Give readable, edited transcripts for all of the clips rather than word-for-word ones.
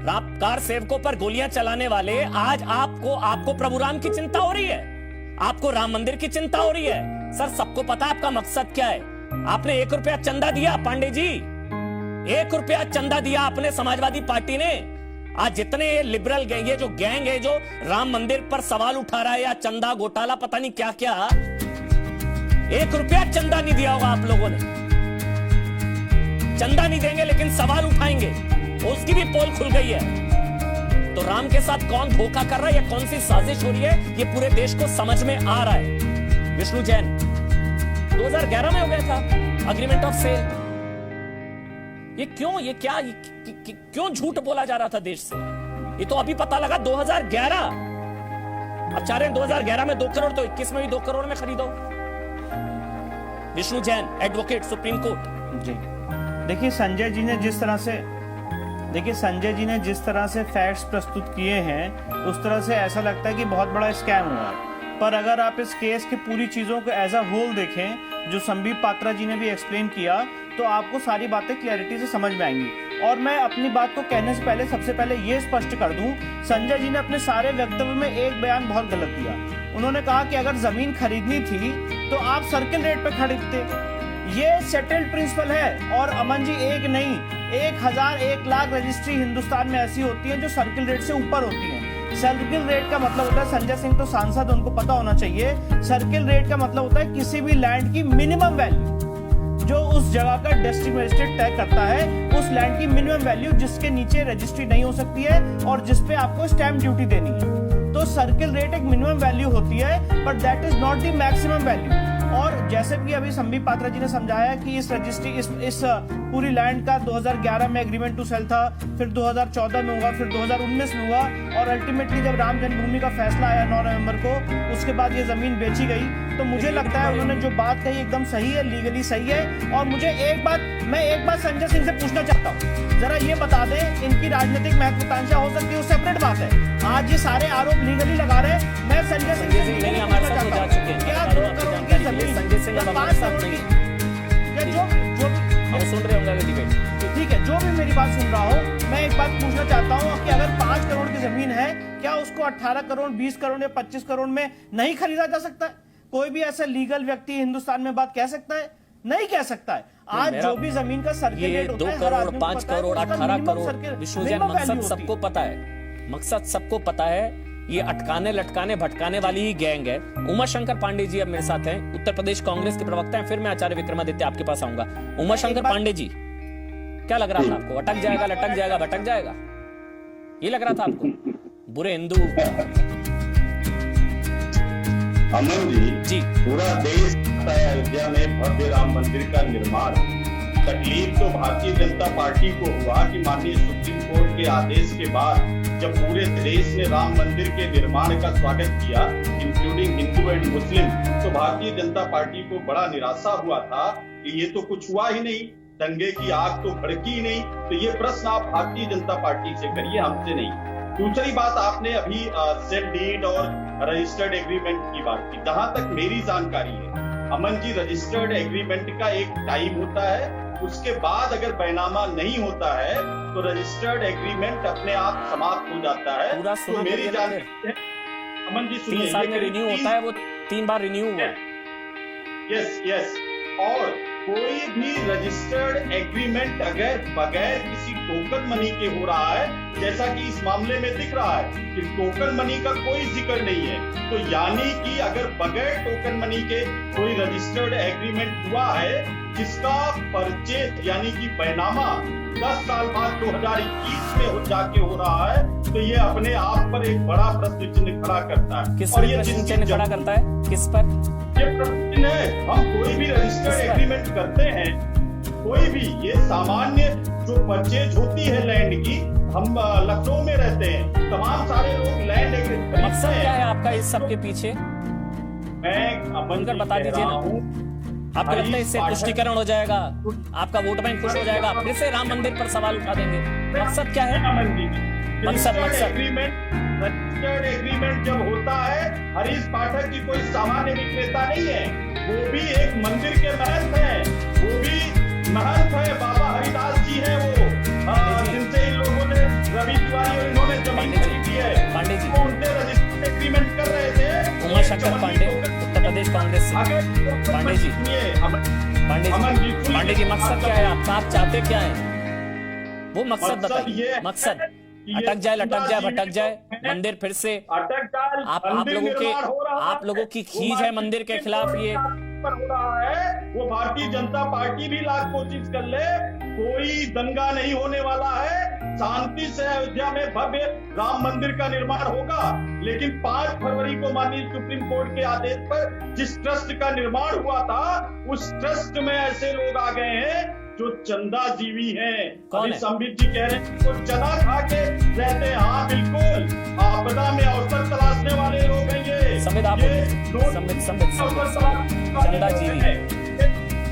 Car सेवकों पर गोलियां चलाने वाले, आज आपको प्रभु राम की चिंता हो रही है, आपको राम मंदिर की चिंता हो रही है। सर, सबको पता है आपका मकसद क्या है। आपने 1 रुपया चंदा दिया, पांडे जी, 1 रुपया चंदा दिया आपने समाजवादी पार्टी ने। आज जितने लिबरल गैंग, ये जो गैंग है जो राम मंदिर पर सवाल उठा रहा है या चंदा घोटाला पता नहीं क्या क्या, 1 रुपया चंदा नहीं दिया होगा आप लोगों ने। चंदा नहीं देंगे लेकिन सवाल उठाएंगे, उसकी भी पोल खुल गई है। तो राम के साथ कौन धोखा कर रहा है या कौन सी साजिश हो रही है, ये पूरे देश को समझ में आ रहा है। विष्णु जैन 2011 में हो गया था अग्रीमेंट ऑफ सेल। ये क्यों झूठ बोला जा रहा था देश से? ये तो अभी पता लगा 2011। अब चाह रहे हैं 2011 में 2 करोड़, तो 21 में भी 2 करोड़ में खरीदो। Vishnu Jain, advocate, Supreme Court. जी देखिए, संजय जी ने जिस तरह से फैक्ट्स प्रस्तुत किए हैं, उस तरह से ऐसा लगता है कि बहुत बड़ा स्कैम हुआ है। पर अगर आप इस केस की पूरी चीजों को एज अ होल देखें, जो संबित पात्रा जी ने भी एक्सप्लेन किया, तो आपको सारी बातें क्लैरिटी से समझ में आएंगी। और मैं अपनी बात को कहने से पहले सबसे पहले ये स्पष्ट कर दूं, संजय जी ने अपने सारे वक्तव्य में एक बयान बहुत गलत दिया। उन्होंने कहा कि अगर जमीन खरीदनी थी तो आप सर्किल रेट पे खरीदते। ये सेटल्ड प्रिंसिपल है। और अमन जी, एक नहीं, 1000 1 लाख रजिस्ट्री हिंदुस्तान में ऐसी होती है जो सर्किल रेट से ऊपर होती है। सर्किल रेट का मतलब होता है, संजय सिंह तो सांसद, उनको पता होना चाहिए, सर्किल रेट का मतलब होता है किसी भी लैंड की मिनिमम वैल्यू, जो उस जगह का डिस्ट्रिक्ट मजिस्ट्रेट तय करता है, उस लैंड की मिनिमम वैल्यू जिसके नीचे रजिस्ट्री नहीं हो सकती है और जिसपे आपको स्टैंप ड्यूटी देनी है। तो सर्किल रेट एक मिनिमम वैल्यू होती है, but that is not the maximum value. और जैसे कि अभी संबित पात्रा जी ने समझाया कि इस रजिस्ट्री इस पूरी लैंड का 2011 में एग्रीमेंट टू सेल था, फिर 2014 में हुआ, फिर 2019 में हुआ, और अल्टीमेटली जब राम जन्मभूमि का फैसला आया 9 नवंबर को, उसके बाद ये जमीन बेची गई। तो मुझे लगता है उन्होंने जो बात कही एकदम सही है, लीगली सही है। और मुझे मैं एक बात संजय सिंह से पूछना चाहता हूँ, जरा ये बता दें, इनकी राजनीतिक महत्वाकांक्षा हो सकती है, वो सेपरेट बात है। आज ये सारे आरोप लीगली लगा रहे हैं। मैं संजय सिंह से पूछना चाहता हूँ, क्या 2 करोड़ की जमीन, 5 करोड़ की, या जो सुन रहे होंगे डिबेट, ठीक है, जो भी मेरी बात सुन रहा हो, मैं एक बात पूछना चाहता हूँ कि अगर 5 करोड़ की जमीन है, क्या उसको 18 करोड़, 20 करोड़ या 25 करोड़ में नहीं खरीदा जा सकता है? कोई भी ऐसा लीगल व्यक्ति हिंदुस्तान में बात कह सकता है? नहीं कह सकता है। आज जो भी जमीन का सर्किल रेट होता है, 2 करोड़, 5 करोड़, 18 करोड़, विष्णु जैन, मकसद सबको पता है, मकसद सबको पता है। ये अटकाने लटकाने भटकाने वाली ही गैंग है। उमाशंकर पांडे जी अब मेरे साथ हैं, उत्तर प्रदेश कांग्रेस के प्रवक्ता हैं। फिर मैं आचार्य विक्रमादित्य आपके पास आऊंगा। उमाशंकर पांडे जी, क्या लग रहा था आपको? अटक जाएगा, लटक जाएगा, भटक जाएगा, ये लग रहा था आपको? बुरे हिंदू। अमन जी, पूरा देश अयोध्या में भव्य राम मंदिर का निर्माण, तकलीफ तो भारतीय जनता पार्टी को हुआ कि माननीय सुप्रीम कोर्ट के आदेश के बाद जब पूरे देश ने राम मंदिर के निर्माण का स्वागत किया, इंक्लूडिंग हिंदू एंड मुस्लिम, तो भारतीय जनता पार्टी को बड़ा निराशा हुआ था कि ये तो कुछ हुआ ही नहीं, दंगे की आग तो भड़की ही नहीं। तो ये प्रश्न आप भारतीय जनता पार्टी से करिए, हमसे नहीं। दूसरी बात, आपने अभी सेल डीड और रजिस्टर्ड एग्रीमेंट की बात की। जहां तक मेरी जानकारी है अमन जी, रजिस्टर्ड एग्रीमेंट का एक टाइम होता है, उसके बाद अगर बैनामा नहीं होता है तो रजिस्टर्ड एग्रीमेंट अपने आप समाप्त हो जाता है। तो मेरी जानकारी है अमन जी, 3 साल में रिन्यू होता है, वो 3 बार रिन्यू हुआ। यस। और कोई भी रजिस्टर्ड एग्रीमेंट अगर बगैर किसी टोकन मनी के हो रहा है, जैसा कि इस मामले में दिख रहा है कि टोकन मनी का कोई जिक्र नहीं है, तो यानी कि अगर बगैर टोकन मनी के कोई रजिस्टर्ड एग्रीमेंट हुआ है जिसका परचेज यानी कि बैनामा 10 साल बाद 2021 में जाके हो रहा है, तो ये अपने आप पर एक बड़ा प्रश्न चिन्ह खड़ा करता है। किस पर प्रश्न चिन्ह खड़ा करता है? किस पर ये प्रश्न चिन्ह है? हम कोई भी रजिस्टर्ड एग्रीमेंट करते हैं, कोई भी, ये सामान्य जो परचेज होती है लैंड की, हम लखनऊ में रहते हैं, तमाम सारे लोग लैंड एग्रीमेंट। मकसद क्या है आपका इस सब के पीछे? मैं बनकर बता दीजिए ना। आपको लगता है इससे तुष्टीकरण हो जाएगा, आपका वोट बैंक खुश हो जाएगा, फिर से राम मंदिर पर सवाल उठा देंगे? मकसद क्या है? मकसद रजिस्टर्ड एग्रीमेंट जब होता है, हरीश पाठक जी कोई सामान्य विक्रेता नहीं है, वो भी एक मंदिर के महंत है, वो भी महंत है, बाबा हरिदास जी है वो, जिनसे इन लोगों ने रवि पांडे जी। वो उनसे रजिस्टर्ड एग्रीमेंट कर रहे थे। उमा शंकर पांडे, उत्तर प्रदेश कांग्रेस से। पांडे जी, पांडे जी मकसद क्या है आपका? आप चाहते क्या है वो मकसद बताइए। मकसद अटक जाए, लटक जाए, भटक जाए मंदिर फिर से। आप लोगों की खींच है मंदिर के खिलाफ। ये पर हो रहा है, वो भारतीय जनता पार्टी भी लाख कोशिश कर ले, कोई दंगा नहीं होने वाला है। शांति से अयोध्या में भव्य राम मंदिर का निर्माण होगा। लेकिन 5 फरवरी को माननीय सुप्रीम कोर्ट के आदेश पर जिस ट्रस्ट का निर्माण हुआ था, उस ट्रस्ट में ऐसे लोग आ गए हैं जो चंदा जीवी हैं। कौन है? संबित जी कह रहे हैं वो चना खा के रहते हैं। हाँ बिल्कुल, आपदा में अवसर तलाशने वाले लोग हैं ये। संबित आप चंदा जीवी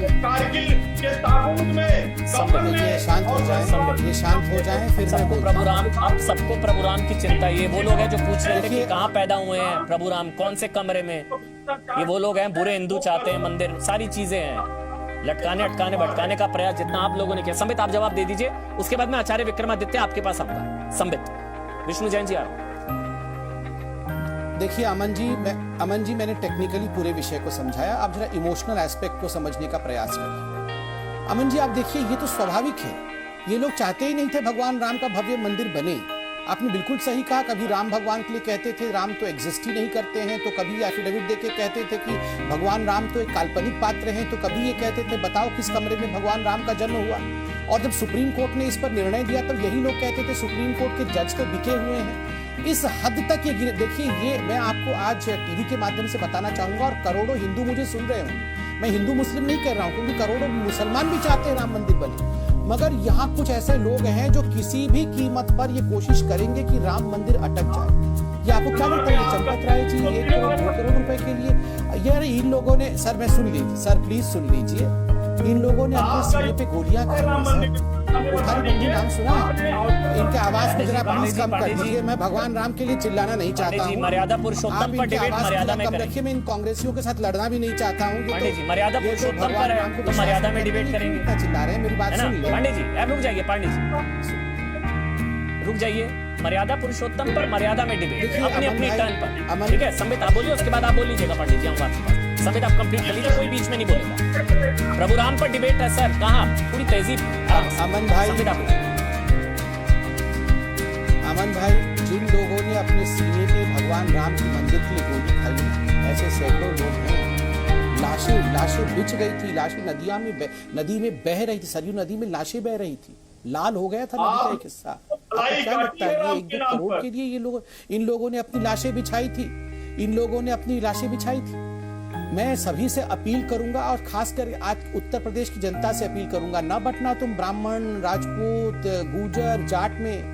कारगिल के ताबूत में ये शांत हो जाए, ये शांत हो जाए, फिर मैं बोलता हूं। प्रभु राम, अब सबको प्रभु राम की चिंता। ये वो लोग हैं जो पूछ रहे थे कि कहाँ पैदा हुए हैं प्रभु राम, कौन से कमरे में। ये वो लोग हैं, बुरे हिंदू चाहते हैं मंदिर, सारी चीजें हैं। लटकाने अटकाने भटकाने का प्रयास जितना आप लोगों ने किया। संबित आप जवाब दे दीजिए, उसके बाद में आचार्य विक्रमादित्य आपके पास आऊंगा। संबित, विष्णु जैन जी आप। देखिए अमन जी मैंने टेक्निकली पूरे विषय को समझाया, आप जरा इमोशनल एस्पेक्ट को समझने का प्रयास करिए। अमन जी आप देखिए, ये तो स्वाभाविक है, ये लोग चाहते ही नहीं थे भगवान राम का भव्य मंदिर बने। आपने बिल्कुल सही कहा, कभी राम भगवान के लिए कहते थे राम तो एग्जिस्ट ही नहीं करते हैं, तो कभी एफिडेविट देके कहते थे कि भगवान राम तो एक काल्पनिक पात्र हैं, तो कभी ये कहते थे बताओ किस कमरे में भगवान राम का जन्म हुआ। और जब सुप्रीम कोर्ट ने इस पर निर्णय दिया तब यही लोग कहते थे सुप्रीम कोर्ट के जज तो बिके हुए हैं। इस हद तक ये देखिए, ये मैं आपको आज टीवी के माध्यम से बताना चाहूंगा, और करोड़ों हिंदू मुझे सुन रहे हों। मैं हिंदू मुस्लिम नहीं कह रहा हूं, क्योंकि करोड़ों मुसलमान भी चाहते हैं राम मंदिर बने, मगर यहाँ कुछ ऐसे लोग हैं जो किसी भी कीमत पर ये कोशिश करेंगे कि राम मंदिर अटक जाए। ये आपको क्या लगता है? चंपत राय जी 1 करोड़ 2 करोड़ रुपए के लिए यार इन लोगों ने, सर मैं सुन लीजिए, सर प्लीज सुन लीजिए, इन लोगों ने अपने सीने पे गोलियां खाई हैं। बुखारी नाम सुना है? इनका आवाज को जरा प्लीज कम कर दीजिए। मैं भगवान राम के लिए चिल्लाना नहीं चाहता हूँ, मर्यादा पुरुषोत्तम पर डिबेट मर्यादा में करेंगे। मैं इन कांग्रेसियों के साथ लड़ना भी नहीं चाहता हूँ। पांडे जी मर्यादा पुरुषोत्तम पर है, तो मर्यादा में डिबेट करेंगे। चिल्ला रहे हैं, मेरी बात सुन लीजिए। पांडे जी आप रुक जाइए, पांडे जी रुक जाइए। मर्यादा पुरुषोत्तम पर मर्यादा में डिबेट, अपनी अपनी टर्न पर, ठीक है। संबित आप बोलिए, उसके बाद आप बोल लीजिएगा। पांडे जी आपके पास। संबित आप कंप्लीट कर लीजिए, कोई बीच में नहीं बोलेगा। प्रभु राम पर डिबेट है सर, कहाँ पूरी तेजी। अमन भाई, संबित आप। अमन भाई, जिन लोगों ने अपने सीने पे भगवान राम के मंदिर के लिए गोली खाई, ऐसे सैकड़ों लोग हैं। लाशें बिछ गई थी, लाशें नदी में बह रही थी, सरयू नदी में लाशें बह रही थी, लाल हो गया था नदी का एक हिस्सा। आपको क्या लगता है ये 1-2 करोड़ के लिए इन लोगों ने अपनी लाशें बिछाई थी? इन लोगों ने अपनी लाशें बिछाई थी। मैं सभी से अपील करूंगा, और खासकर आज उत्तर प्रदेश की जनता से अपील करूंगा, न बटना तुम ब्राह्मण, राजपूत, गुर्जर, जाट में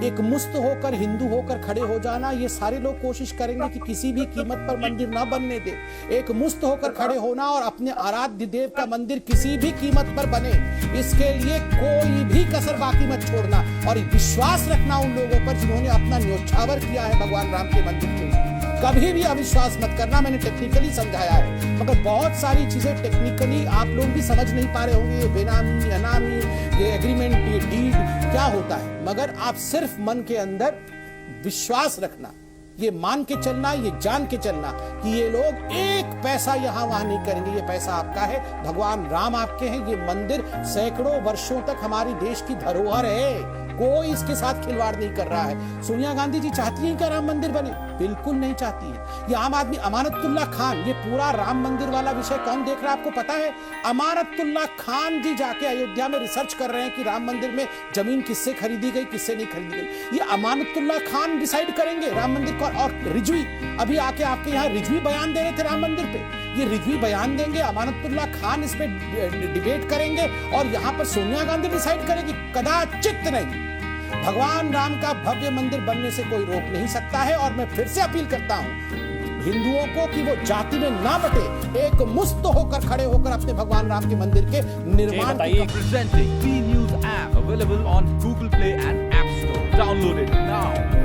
एक मुस्त होकर, हिंदू होकर खड़े हो जाना। ये सारे लोग कोशिश करेंगे कि किसी भी कीमत पर मंदिर न बनने दे। एक मुस्त होकर खड़े होना और अपने आराध्य देव का मंदिर किसी भी कीमत पर बने, इसके लिए कोई भी कसर बाकी मत छोड़ना, और विश्वास रखना उन लोगों पर जिन्होंने अपना न्योछावर किया है भगवान राम के मंदिर के लिए। कभी भी अविश्वास मत करना। मैंने टेक्निकली समझाया है, मगर बहुत सारी चीजें टेक्निकली आप लोग भी समझ नहीं पा रहे होंगे। ये बेनामी, अनामी, ये एग्रीमेंट, ये डीड क्या होता है, मगर आप सिर्फ मन के अंदर विश्वास रखना, ये मान के चलना, ये जान के चलना कि ये लोग एक पैसा यहाँ वहां नहीं करेंगे। ये पैसा आपका है, भगवान राम आपके हैं, ये मंदिर सैकड़ों वर्षों तक हमारी देश की धरोहर है, कोई इसके साथ खिलवाड़ नहीं कर रहा है। सोनिया गांधी जी चाहती हैं कि राम मंदिर बने? बिल्कुल नहीं चाहती है। ये आम आदमी अमानतुल्लाह खान, ये पूरा राम मंदिर वाला विषय कौन देख रहा है आपको पता है? अमानतुल्लाह खान जी जाके अयोध्या में रिसर्च कर रहे हैं कि राम मंदिर में जमीन किससे खरीदी गई, किससे नहीं खरीदी गई। ये अमानतुल्लाह खान डिसाइड करेंगे राम मंदिर को। और रिजवी अभी आके आपके यहाँ रिजवी बयान दे रहे थे राम मंदिर पे, ये रिजवी बयान देंगे, अमानतुल्लाह खान इस पे डिबेट करेंगे, और यहाँ पर सोनिया गांधी डिसाइड करेगी? कदाचित नहीं। भगवान राम का भव्य मंदिर बनने से कोई रोक नहीं सकता है। और मैं फिर से अपील करता हूं हिंदुओं को कि वो जाति में ना बटे, एक मुस्त होकर खड़े होकर अपने भगवान राम के मंदिर के निर्माण की। Presenting T News app available on Google Play and App Store. Download it now.